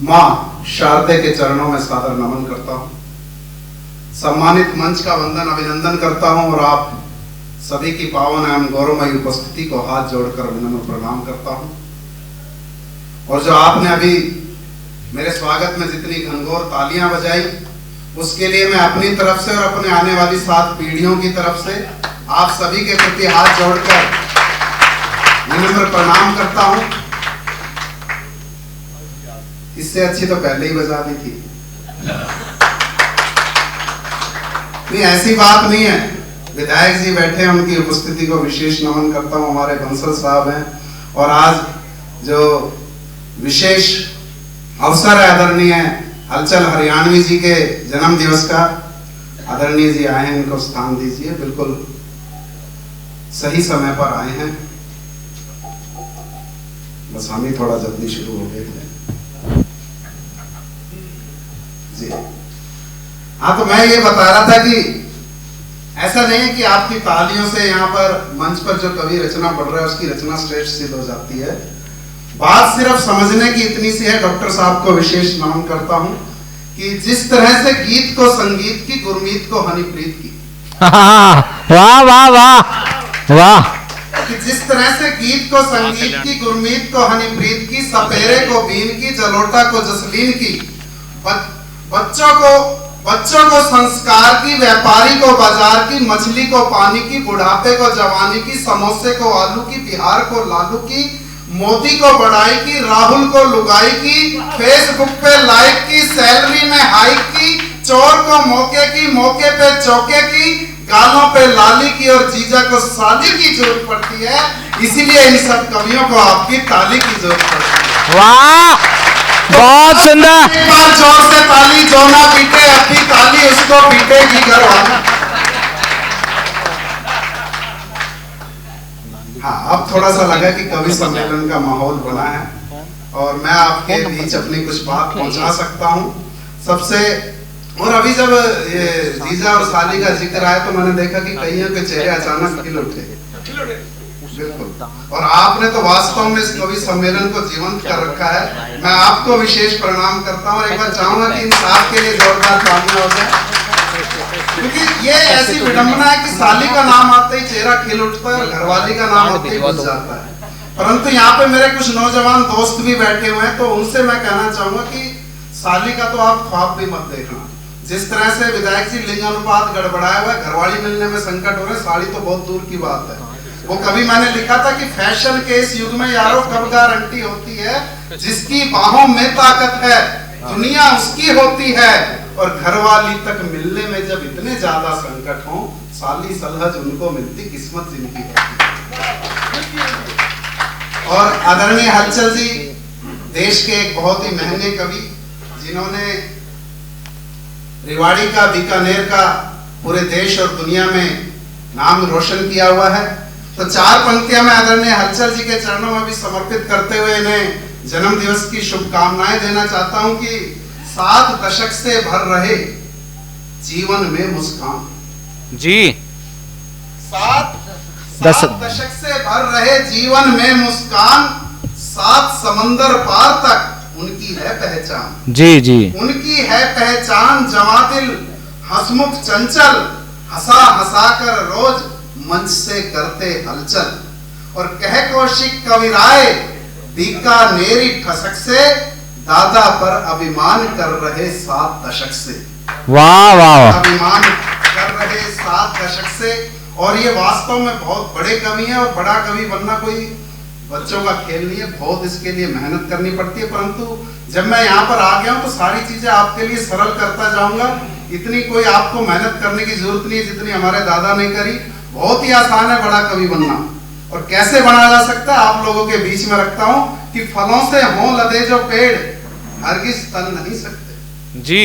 मां शारदे के चरणों में सादर नमन करता हूं। सम्मानित मंच का वंदन अभिनंदन करता हूं और आप सभी की पावन एवं गौरवमयी उपस्थिति को हाथ जोड़कर विनम्र प्रणाम करता हूं। और जो आपने अभी मेरे स्वागत में जितनी घनघोर तालियां बजाई, उसके लिए मैं अपनी तरफ से और अपने आने वाली 7 पीढ़ियों की तरफ से आप सभी के प्रति हाथ जोड़कर विनम्र प्रणाम करता हूं। इससे अच्छी तो पहले ही बजा दी थी। नहीं, ऐसी बात नहीं है। विधायक जी बैठे हैं, उनकी उपस्थिति को विशेष नमन करता हूं। हमारे बंसल साहब हैं और आज जो विशेष अवसर है आदरणीय हलचल हरियाणवी जी के जन्म दिवस का, आदरणीय जी आए हैं, इनको स्थान दीजिए। बिल्कुल सही समय पर आए हैं, बस हम ही थोड़ा जल्दी शुरू हो गए थे जी। हाँ, तो मैं ये बता रहा था कि ऐसा नहीं है कि आपकी तालियों से यहाँ पर मंच पर जो कवि रचना पढ़ रहा है उसकी रचना श्रेष्ठ सिद्ध हो जाती है। बात सिर्फ समझने की इतनी सी है। डॉक्टर साहब को विशेष नमन करता हूं कि जिस तरह से गीत को संगीत की, गुरमीत को हनीप्रीत की। वाह वाह वाह वाह। कि जिस तरह से गीत को संगीत की, गुरमीत को हनीप्रीत की, सपेरे को बीन की, जलोटा को जसलीन की, बच्चों को संस्कार की, व्यापारी को बाजार की, मछली को पानी की, बुढ़ापे को जवानी की, समोसे को आलू की, बिहार को लालू की, मोदी को बढ़ाई की, राहुल को लुगाई की, फेसबुक पे लाइक की, सैलरी में हाइक की, चोर को मौके की, मौके पे चौके की, गालों पे लाली की और जीजा को साली की जरूरत पड़ती है। इसीलिए इन सब कवियों को आपकी ताली की जरूरत पड़ती है। वाह, बहुत सुंदर। एक बार जोर से ताली, जो ना पीटे अपनी ताली उसको पीटेगी घर वाला। हाँ, अब थोड़ा सा लगा कि कवि सम्मेलन का माहौल बना है और मैं आपके बीच अपनी कुछ बात पहुंचा सकता हूं। सबसे और अभी जब ये जीजा और साली का जिक्र आया तो मैंने देखा कि कईयों के चेहरे अचानक खिल उठे। बिल्कुल, और आपने तो वास्तव में इस कवि सम्मेलन को जीवंत कर रखा है। मैं आपको विशेष प्रणाम करता हूँ। एक बार चाहूंगा कि इन साथ के लिए जोरदार तालियां हो जाए, क्योंकि ये ऐसी विडंबना है कि साली का नाम आते ही चेहरा खिल उठता है और घरवाली का नाम आते ही बुझ जाता है। परंतु यहाँ पे मेरे कुछ नौजवान दोस्त भी बैठे हुए हैं, तो उनसे मैं कहना चाहूंगा कि साली का तो आप ख्वाब भी मत देखना। जिस तरह से विधायक जी लिंग अनुपात गड़बड़ाया हुआ है, घरवाली मिलने में संकट हो रहे, साड़ी तो बहुत दूर की बात है। वो कभी मैंने लिखा था कि फैशन के इस युग में यारों कब गारंटी होती है, जिसकी बाहों में ताकत है दुनिया उसकी होती है, और घरवाली तक मिलने में जब इतने ज्यादा संकट हो, साली सलहज उनको मिलती, किस्मत जिनकी होती है। और आदरणीय हलचल जी देश के एक बहुत ही महंगे कवि, जिन्होंने रेवाड़ी का, बीकानेर का पूरे देश और दुनिया में नाम रोशन किया हुआ है। तो 4 पंक्तियां मैं आदरणीय हलचल जी के चरणों में भी समर्पित करते हुए इन्हें जन्म दिवस की शुभकामनाएं देना चाहता हूं कि 7 दशक से भर रहे जीवन में मुस्कान जी। 7 दशक से भर रहे जीवन में मुस्कान, 7 समंदर पार तक उनकी है पहचान। जी जी, उनकी है पहचान, जवादिल हंसमुख चंचल, हंसा हंसा कर रोज मंच से करते हलचल। और कह कौशिक कविराय बीकानेरी ठसक से, दादा पर अभिमान कर रहे 7 दशक से। वाह वाह, अभिमान कर रहे 7 दशक से। और ये वास्तव में बहुत बड़े कवि हैं, और बड़ा कवि बनना कोई बच्चों का खेल नहीं है, बहुत इसके लिए मेहनत करनी पड़ती है। परंतु जब मैं यहाँ पर आ गया हूँ तो सारी चीजें आपके लिए सरल करता जाऊंगा। इतनी कोई आपको मेहनत करने की जरूरत नहीं है जितनी हमारे दादा ने करी। बहुत ही आसान है बड़ा कवि बनना। और कैसे बना जा सकता है, आप लोगों के बीच में रखता हूँ कि फलों से हों लदे जो पेड़ हरगिज तन नहीं सकते जी।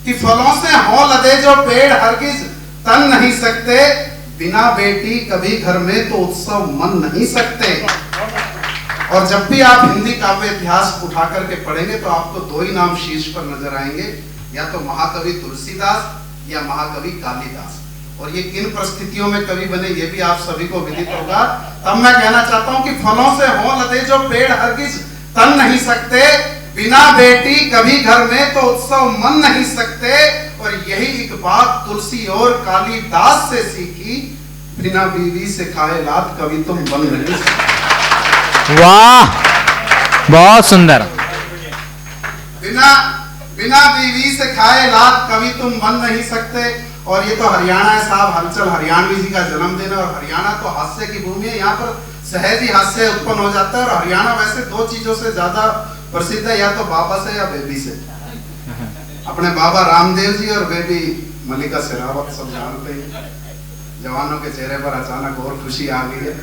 कि फलों से हों लदे जो पेड़ हरगिज तन नहीं सकते, बिना बेटी कभी घर में तो उत्सव मन नहीं सकते। और जब भी आप हिंदी काव्य इतिहास उठा करके पढ़ेंगे तो आपको 2 ही नाम शीर्ष पर नजर आएंगे, या तो महाकवि तुलसीदास या महाकवि कालिदास। और ये किन परिस्थितियों में कवि बने ये भी आप सभी को विदित होगा। तब मैं कहना चाहता हूं कि फलों से हों लदे जो पेड़ हरगिज तन नहीं सकते, बिना बेटी कभी घर में तो उत्सव मन नहीं सकते, और यही एक बात तुलसी और कालिदास से सीखी, बिना बीवी से खाए लात कभी तुम बन नहीं सकते। वाह, बहुत सुंदर। बिना बीवी से खाए लात कभी तुम बन नहीं सकते। और ये तो हरियाणा है साहब, हलचल हरियाणवी जी का जन्मदिन है, और हरियाणा तो हास्य की भूमि है, यहाँ पर सहज ही हास्य उत्पन्न हो जाता है। और हरियाणा वैसे दो चीजों से ज्यादा प्रसिद्ध है, या तो बाबा से या बेबी से। अपने बाबा रामदेव जी और बेबी मल्लिका शेरावत, सब जानते हैं। जवानों के चेहरे पर अचानक और खुशी आ गई है।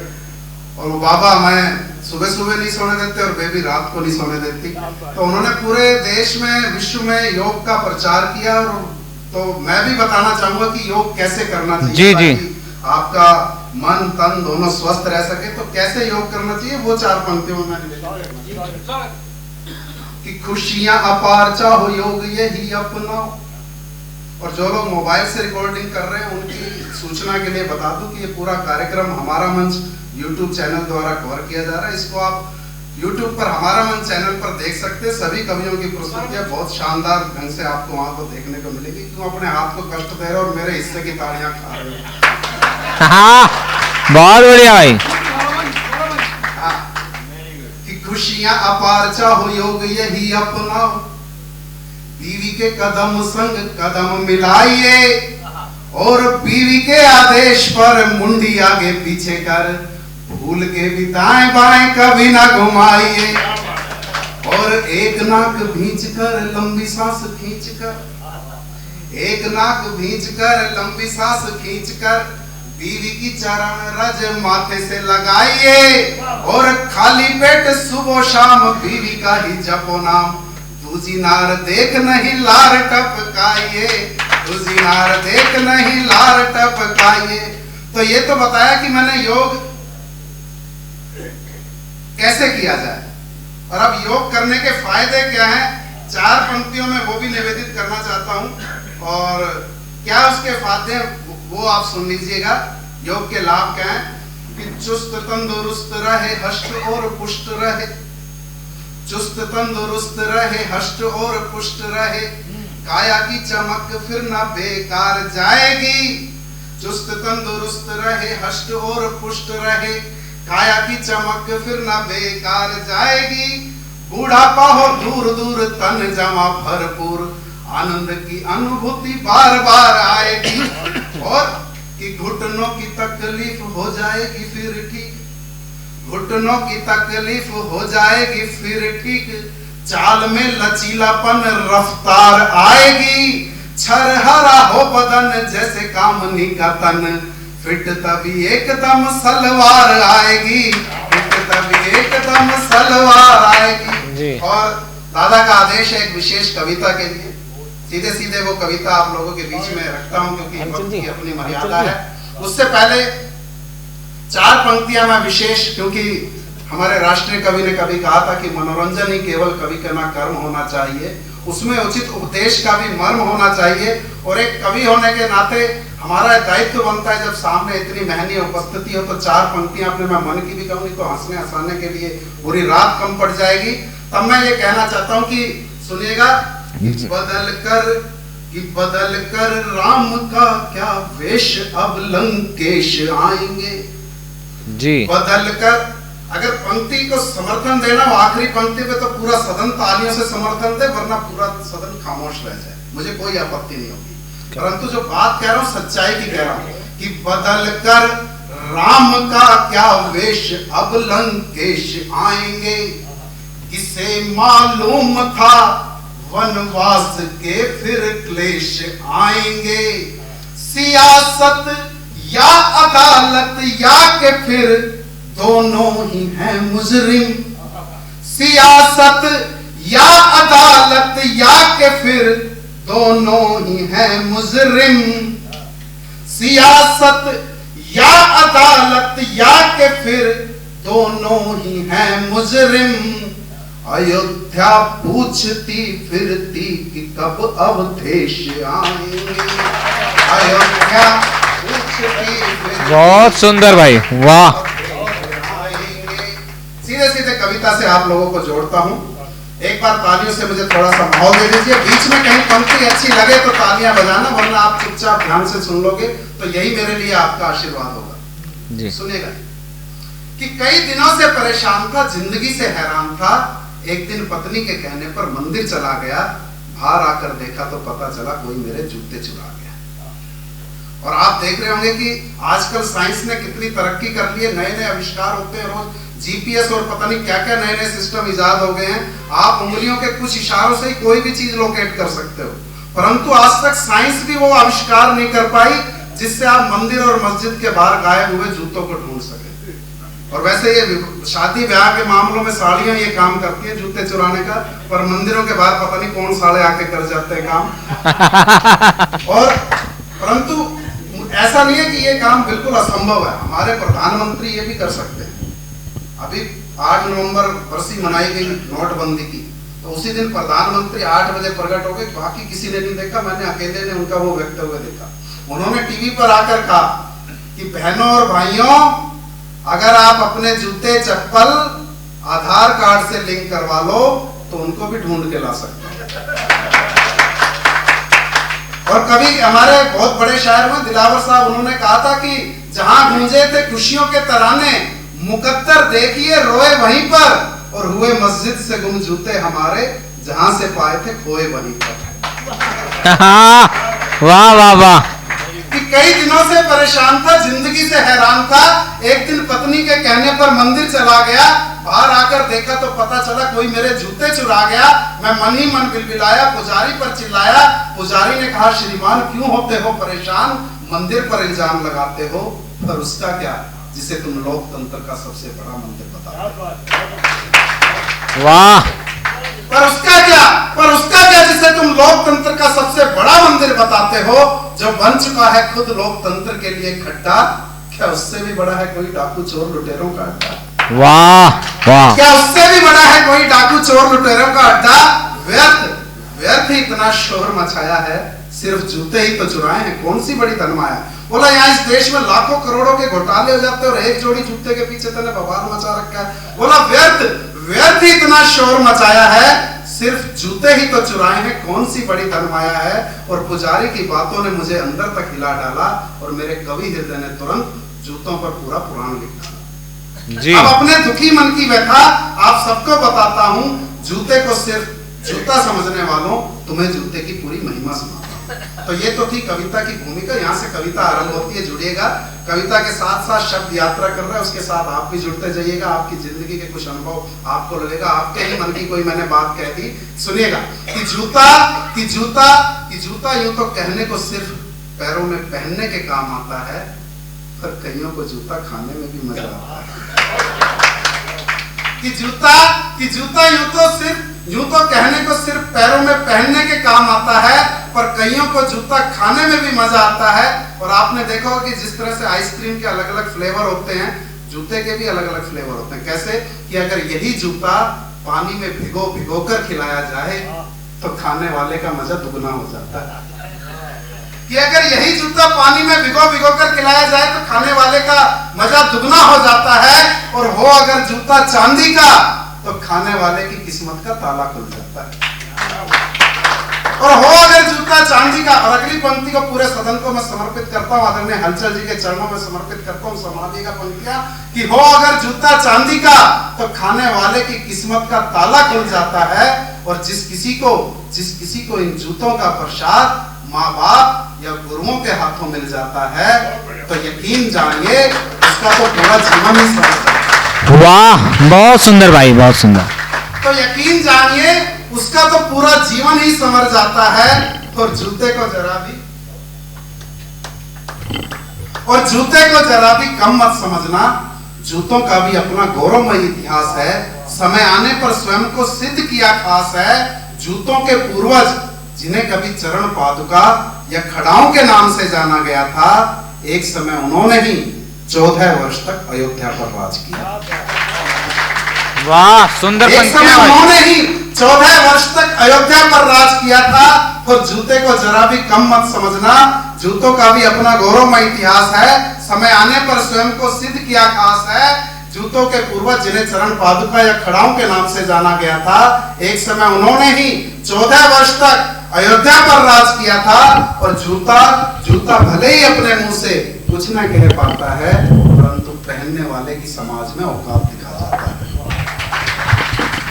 और वो बाबा मैं सुबह सुबह नहीं सोने देते और बेबी रात को नहीं सोने देती। तो उन्होंने पूरे देश में, विश्व में योग का प्रचार किया। और तो मैं भी बताना चाहूंगा कि योग कैसे करना चाहिए, जी जी, आपका मन तन दोनों स्वस्थ रह सके। तो कैसे योग करना चाहिए वो 4 पंक्तियों में मैंने लिखा कि खुशियां अपार चाहो योग यही अपनाओ। और जो लोग मोबाइल से रिकॉर्डिंग कर रहे हैं उनकी सूचना के लिए बता दूं कि ये पूरा कार्यक्रम हमारा मंच YouTube चैनल द्वारा कवर किया जा रहा है। इसको आप YouTube पर हमारा मंच चैनल पर देख सकते हैं। सभी कवियों की प्रस्तुतियां बहुत शानदार ढंग से आपको वहां पर देखने को मिलेगी। क्यों अपने हाथ को कष्ट दे रहे हो और मेरे हिस्से की तालियां खा रहे हो। हाँ, बहुत बढ़िया भाई। कि खुशियां अपार चाहो योग यही अपनाओ, बीवी के कदम संग कदम मिलाइए, और बीवी के आदेश पर मुंडी आगे पीछे कर, भूल के भी दाएं बाएं कभी ना घुमाइए, और एक नाक भींच कर लंबी सांस खींच कर, एक नाक भींच कर लंबी सांस खींच कर, बीवी की चरण रज माथे से लगाइए, और खाली पेट सुबह शाम बीवी का ही जपो नाम, दूजी नार देख नहीं लार टपकाइए, दूजी नार देख नहीं लार टपकाइए। तो ये तो बताया कि मैंने योग कैसे किया जाए, और अब योग करने के फायदे क्या हैं 4 पंक्तियों में वो भी निवेदित करना चाहता हूं। और क्या उसके फायदे वो आप सुन लीजिएगा। योग के लाभ क्या हैं कि चुस्त तंदुरुस्त रहे, हष्ट और पुष्ट रहे, चुस्त तंदुरुस्त रहे, हष्ट और पुष्ट रहे, काया की चमक फिर न बेकार जाएगी, चुस्त तंदुरुस्त रहे, हष्ट और पुष्ट रहे, काया की चमक फिर न बेकार जाएगी, बूढ़ापा हो दूर दूर तन जमा भरपूर, आनंद की अनुभूति बार बार आएगी, और कि घुटनों की तकलीफ हो जाएगी फिर ठीक, घुटनों की तकलीफ हो जाएगी फिर ठीक, चाल में लचीलापन रफ्तार आएगी, छरहरा हो बदन जैसे कामनी का तन, फिट तभी एकदम सलवार आएगी, फिट तभी एकदम सलवार आएगी। और दादा का आदेश है एक विशेष कविता के लिए, सीधे सीधे वो कविता आप लोगों के बीच में रखता हूं क्योंकि वक्त की अपनी मर्यादा है। उससे पहले 4 पंक्तियां मैं विशेष, क्योंकि हमारे राष्ट्रीय कवि ने कभी कहा था कि मनोरंजन ही केवल कवि का ना कर्म होना चाहिए, उसमें उचित उपदेश का भी मर्म होना चाहिए। और एक कवि होने के नाते हमारा दायित्व बनता है जब सामने इतनी महंगी उपस्थिति हो तो 4 पंक्तियां अपने मैं मन की भी कहूंगी तो हंसने हंसाने के लिए पूरी रात कम पड़ जाएगी। तब मैं ये कहना चाहता हूं कि सुनिएगा, बदल कर राम का क्या वेश अब लंकेश आएंगे जी, बदल कर। अगर पंक्ति को समर्थन देना हो आखिरी पंक्ति पे तो पूरा सदन तालियों से समर्थन दे, वरना पूरा सदन खामोश रह जाए, मुझे कोई आपत्ति नहीं होगी। परंतु जो बात कह रहा हूं सच्चाई की कह रहा हूं कि बदल कर राम का क्या वेश अब लंकेश आएंगे, किसे मालूम था वनवास के फिर क्लेश आएंगे, सियासत या अदालत या के फिर दोनों ही हैं मुजरिम, सियासत या अदालत या के फिर दोनों ही हैं मुजरिम, सियासत या अदालत या के फिर दोनों ही हैं मुजरिम, अयोध्या पूछती फिरती कि कब अवधेश आएंगे, अयोध्या पूछती फिरती। बहुत सुंदर भाई, वाह। सीधे सीधे कविता से आप लोगों को जोड़ता हूं एक बार तालियों से मुझे थोड़ा सा माहौल दे दीजिए। बीच में कहीं पंक्ति अच्छी लगे तो तालियां बजाना, वरना आप चुपचाप ध्यान से सुन लोगे तो यही मेरे लिए आपका आशीर्वाद होगा। सुनिएगा कि कई दिनों से परेशान था, जिंदगी से हैरान था, एक दिन पत्नी के कहने पर मंदिर चला गया, बाहर आकर देखा तो पता चला कोई मेरे जूते चुरा गया। और आप देख रहे होंगे कि आजकल साइंस ने कितनी तरक्की कर ली है, नए नए आविष्कार होते हैं रोज, जीपीएस और पता नहीं क्या क्या नए नए सिस्टम इजाद हो गए हैं। आप उंगलियों के कुछ इशारों से ही कोई भी चीज लोकेट कर सकते हो, परंतु आज तक साइंस भी वो आविष्कार नहीं कर पाई जिससे आप मंदिर और मस्जिद के बाहर गायब हुए जूतों को ढूंढ सके। और वैसे ये शादी ब्याह के मामलों में साड़ियां ये काम करती है जूते चुराने का, पर मंदिरों के बाहर पता नहीं कौन साले आके कर जाते हैं काम। और परंतु ऐसा नहीं है कि ये काम बिल्कुल असंभव है, हमारे प्रधानमंत्री ये भी कर सकते हैं। अभी 8 नवंबर बरसी मनाई गई नोटबंदी की, तो उसी दिन प्रधानमंत्री 8 बजे प्रकट हो गए, बाकी किसी ने नहीं देखा, मैंने अकेले ने उनका वो वक्तव्य देखा। उन्होंने टीवी पर आकर कहा कि बहनों और भाइयों, अगर आप अपने जूते चप्पल आधार कार्ड से लिंक करवा लो तो उनको भी ढूंढ के ला सकते हैं। और कभी हमारे बहुत बड़े शायर में दिलावर साहब, उन्होंने कहा था कि जहां गूंजे थे खुशियों के तराने, मुकद्दर देखिए रोए वहीं पर, और हुए मस्जिद से गुम जूते हमारे, जहां से पाए थे खोए वहीं पर। वाह वाह वाह। कि कई दिनों से परेशान था, जिंदगी से हैरान था, एक दिन पत्नी के कहने पर मंदिर चला गया, बाहर आकर देखा तो पता चला कोई मेरे जूते चुरा गया। मैं मन ही मन बिलबिलाया, पुजारी पर चिल्लाया। पुजारी ने कहा, श्रीमान क्यों होते हो परेशान, मंदिर पर इल्जाम लगाते हो, पर उसका क्या जिसे तुम लोकतंत्र का सबसे बड़ा मंदिर बताते हो। वाह। पर उसका क्या जिसे तुम लोकतंत्र का सबसे बड़ा मंदिर बताते हो, जो बन चुका है खुद लोकतंत्र के लिए खड्डा, क्या उससे भी बड़ा है कोई डाकू चोर लुटेरों का अड्डा। वाह वाह। क्या उससे भी बड़ा है कोई डाकू चोर लुटेरों का अड्डा। व्यर्थ ही इतना शोर मचाया है, सिर्फ जूते ही तो चुराए हैं, कौन सी बड़ी तनमाया। बोला यहाँ इस देश में लाखों करोड़ों के घोटाले हो जाते हैं और एक जोड़ी जूते के पीछे तूने बवाल मचा रखा है। बोला व्यर्थ ही इतना शोर मचाया है, सिर्फ जूते ही तो चुराए हैं, कौन सी बड़ी तनमाया है। और पुजारी की बातों ने मुझे अंदर तक हिला डाला और मेरे कवि हृदय ने तुरंत जूतों पर पूरा पुराण लिख डाला जी। अब अपने दुखी मन की व्यथा आप सबको बताता हूँ, जूते को सिर्फ जूता समझने वालों, तुम्हें जूते की पूरी महिमा सुनाता हूं। तो ये तो थी कविता की भूमिका, यहाँ से कविता आरंभ होती है। जुड़िएगा, कविता के साथ साथ शब्द यात्रा कर रहा है, उसके साथ आप भी जुड़ते जाइएगा। आपकी जिंदगी के कुछ अनुभव आपको लगेगा, आपके ही मन की कोई मैंने बात कह दी। सुनिएगा कि जूता यूं तो कहने को सिर्फ पैरों में पहनने के काम आता है, पर कईयों को जूता खाने में भी मजा आता है। कि जूता यूं तो कहने को सिर्फ पैरों में पहनने के काम आता है, पर कईयों को जूता खाने में भी मजा आता है। और आपने देखा होगा कि जिस तरह से आइसक्रीम के अलग अलग फ्लेवर होते हैं, जूते के भी अलग अलग फ्लेवर होते हैं। कैसे कि अगर यही जूता पानी में भिगो कर खिलाया जाए तो खाने वाले का मजा दुगना हो जाता है। कि अगर यही जूता पानी में भिगो कर खिलाया जाए तो खाने वाले का मजा दुगना हो जाता है। और हो अगर जूता चांदी का तो खाने वाले की किस्मत का ताला खुल जाता है। और हो अगर जूता चांदी का। और अगली पंक्ति को पूरे सदन को मैं समर्पित करता हूँ, आदरणीय हलचल जी के चरणों में समर्पित करता हूँ। संभालिएगा पंक्तियां कि हो अगर जूता चांदी का तो खाने वाले की किस्मत का ताला खुल जाता है। और जिस किसी को इन जूतों का प्रसाद माँ बाप या गुरुओं के हाथों मिल जाता है, तो यकीन जानिए उसका तो पूरा जीवन ही समझ जाता है। वाह, बहुत सुंदर भाई, बहुत सुंदर। तो यकीन जानिए उसका तो पूरा जीवन ही समझ जाता है। और जूते को जरा भी कम मत समझना, जूतों का भी अपना गौरवमय इतिहास है। समय आने पर स्वयं को सिद्ध किया खास है। जूतों के पूर्वज जिन्हें कभी चरण पादुका या खड़ाओं के नाम से जाना गया था, एक समय उन्होंने ही 14 वर्ष तक अयोध्या पर राज किया। वाह, सुंदर। एक समय उन्होंने ही 14 वर्ष तक अयोध्या पर राज किया था। और जूते को जरा भी कम मत समझना, जूतों का भी अपना गौरवमय इतिहास है। समय आने पर स्वयं को सिद्ध किया खास है। जूतों के पूर्वज जिन्हें चरण पादुका या खड़ाओं के नाम से जाना गया था, एक समय उन्होंने ही 14 वर्ष तक अयोध्या पर राज किया था। और जूता भले ही अपने मुंह से कुछ न कह पाता है, परंतु पहनने वाले की समाज में औकात दिखा जाता है।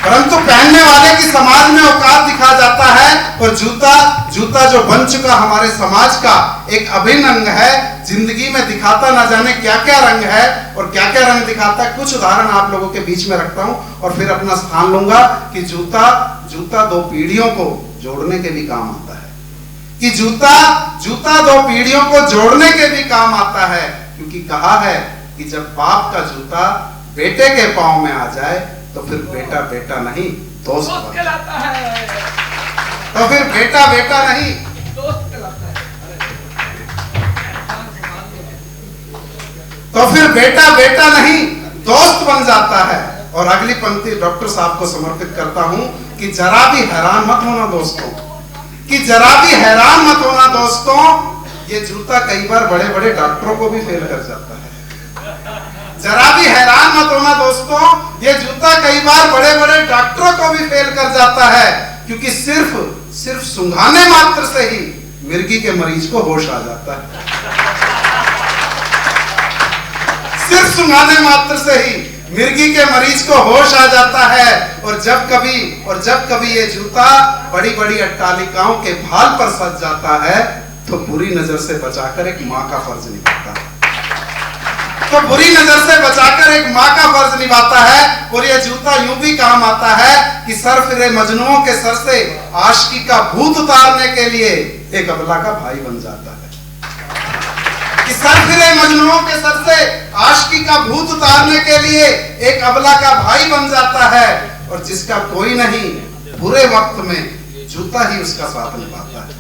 परंतु पहनने वाले की समाज में औकात दिखा जाता है। और जूता जो बन चुका हमारे समाज का एक अभिन्न अंग है, जिंदगी में दिखाता ना जाने क्या क्या रंग है और क्या क्या रंग दिखाता है। कुछ उदाहरण आप लोगों के बीच में रखता हूं और फिर अपना स्थान लूंगा कि जूता दो पीढ़ियों को जोड़ने के भी काम आता है, कि जूता दो पीढ़ियों को जोड़ने के भी काम आता है। क्योंकि कहा है कि जब बाप का जूता बेटे के पांव में आ जाए तो फिर बेटा बेटा नहीं दोस्त कहलाता है। तो फिर बेटा बेटा नहीं दोस्त कहलाता है। तो फिर बेटा बेटा नहीं दोस्त बन जाता है। और अगली पंक्ति डॉक्टर साहब को समर्पित करता हूं कि जरा भी हैरान मत होना दोस्तों, कि जरा भी हैरान मत होना दोस्तों, ये जूता कई बार बड़े बड़े डॉक्टरों को भी फेल कर जाता है। जरा भी हैरान मत होना दोस्तों, ये जूता कई बार बड़े बड़े डॉक्टरों को भी फेल कर जाता है। क्योंकि सिर्फ सुंघाने मात्र से ही मिर्गी के मरीज को होश आ जाता है। सिर्फ सुंघाने मात्र से ही मिर्गी के मरीज को होश आ जाता है। और जब कभी ये जूता बड़ी बड़ी अट्टालिकाओं के भाल पर सज जाता है तो बुरी नजर से बचाकर एक माँ का फर्ज निभाता है। तो बुरी नजर से बचाकर एक माँ का फर्ज निभाता है। और ये जूता यूं भी काम आता है कि सर फिरे मजनुओं के सर से आशिकी का भूत उतारने के लिए एक अबला का भाई बन जाता है। कि सर फिरे मजनुओं के सर से आशिकी का भूत उतारने के लिए एक अबला का भाई बन जाता है। और जिसका कोई नहीं, बुरे वक्त में जूता ही उसका साथ निभाता है।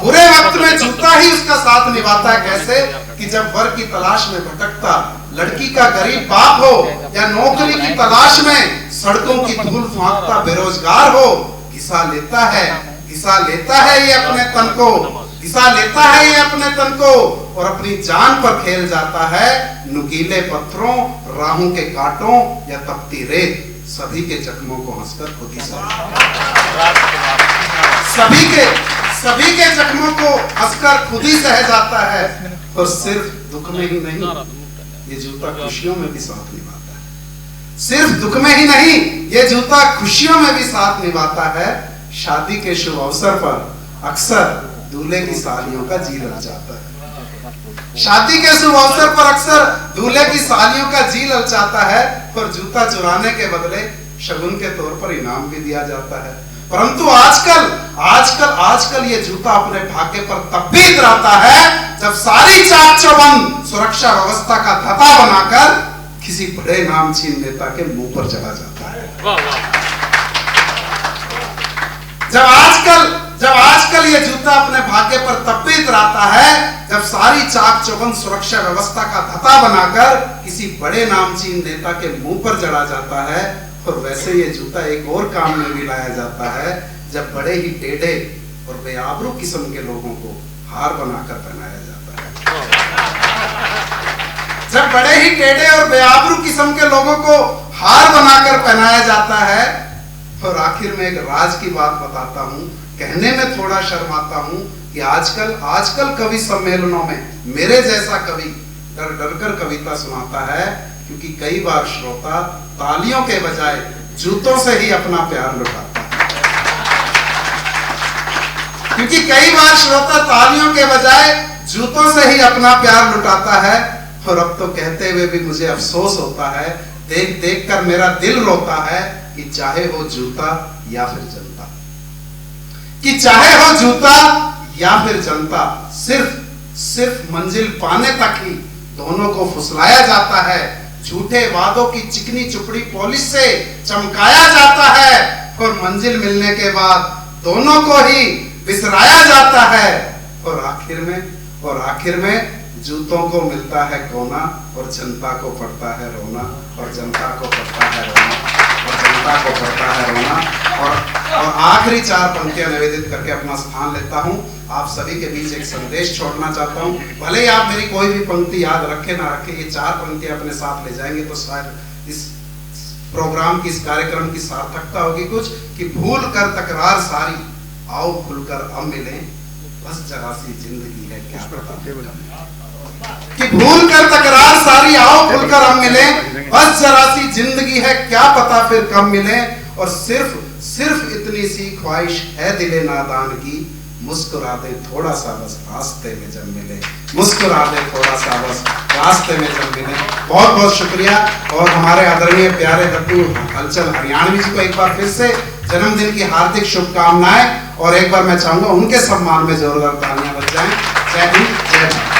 बुरे वक्त में जूता ही उसका साथ निभाता है। कैसे? कि जब वर की तलाश में भटकता लड़की का गरीब बाप हो या नौकरी की तलाश में सड़कों की धूल फांकता बेरोजगार हो, घिसा लेता है ये अपने तन को, घिसा लेता है ये अपने तन को और अपनी जान पर खेल जाता है। नुकीले पत्थरों, राहों के कांटों या तपती रेत, सभी के जख्मों को हंसकर खुद ही सभी के जख्मों को हंसकर खुद ही सह जाता है। और सिर्फ दुख में ही नहीं, ये जूता खुशियों में भी साथ निभाता है। सिर्फ दुख में ही नहीं, ये जूता खुशियों में भी साथ निभाता है। शादी के शुभ अवसर पर अक्सर दूल्हे की सालियों का जी लग जाता है। शादी के शुभ अवसर पर अक्सर दूल्हे की सालियों का जी ललचाता है। पर जूता चुराने के बदले शगुन के तौर पर इनाम भी दिया जाता है। परंतु आजकल ये जूता अपने भाग्य पर तब भी इतराता है जब सारी चाक चौबंद सुरक्षा व्यवस्था का धता बनाकर किसी बड़े नामचीन नेता के मुंह पर चढ़ा जाता है। जब आजकल ये जूता अपने भाग्य पर तब भी इतराता है जब सारी चाक चौबंद सुरक्षा व्यवस्था का धता बनाकर किसी बड़े नामचीन नेता के मुंह पर चढ़ा जाता है। और वैसे ये जूता एक और काम में भी लाया जाता है जब बड़े ही टेढ़े और बेआबरू किस्म के लोगों को हार बनाकर पहनाया जाता है। जब बड़े ही टेढ़े और बेआबरू किस्म के लोगों को हार बनाकर पहनाया जाता है। और आखिर में एक राज की बात बताता हूं, कहने में थोड़ा शर्माता हूं कि आजकल कवि सम्मेलनों में मेरे जैसा कवि डर कर कविता सुनाता है। क्योंकि कई बार श्रोता तालियों के बजाय जूतों से ही अपना प्यार लुटाता है। क्योंकि कई बार श्रोता तालियों के बजाय जूतों से ही अपना प्यार लुटाता है। और अब तो कहते हुए भी मुझे अफसोस होता है, देख कर मेरा दिल रोता है कि चाहे हो जूता या फिर जनता, कि चाहे हो जूता या फिर जनता, सिर्फ मंजिल पाने तक ही दोनों को फुसलाया जाता है। झूठे वादों की चिकनी चुपड़ी पॉलिश से चमकाया जाता है। और मंजिल मिलने के बाद दोनों को ही बिसराया जाता है। और आखिर में जूतों को मिलता है कोना और जनता को पड़ता है रोना, और जनता को पड़ता है रोना और जनता पिता को करता है रोना। और आखिरी 4 पंक्तियां निवेदित करके अपना स्थान लेता हूं। आप सभी के बीच एक संदेश छोड़ना चाहता हूं। भले ही आप मेरी कोई भी पंक्ति याद रखे ना रखे, ये 4 पंक्तियां अपने साथ ले जाएंगे तो शायद इस प्रोग्राम की, इस कार्यक्रम की सार्थकता होगी कुछ, कि भूल कर तकरार सारी, आओ खुलकर अब मिले, बस जरा सी जिंदगी है क्या पता। कि भूल कर तकरार सारी, आओ खुलकर अब मिले, बस जरा सी जिंदगी है क्या पता फिर कब मिले। और सिर्फ इतनी सी ख्वाहिश है दिले नादान की, मुस्कुरा दे थोड़ा सा बस रास्ते में जब मिले, मुस्कुरा दे थोड़ा सा बस रास्ते में जब मिले। बहुत बहुत शुक्रिया। और हमारे आदरणीय प्यारे दत्तू हलचल हरियाणवी जी को एक बार फिर से जन्मदिन की हार्दिक शुभकामनाएं। और एक बार मैं चाहूंगा उनके सम्मान में जोरदार तालियां बज जाएं। जय हिंद, जय भारत।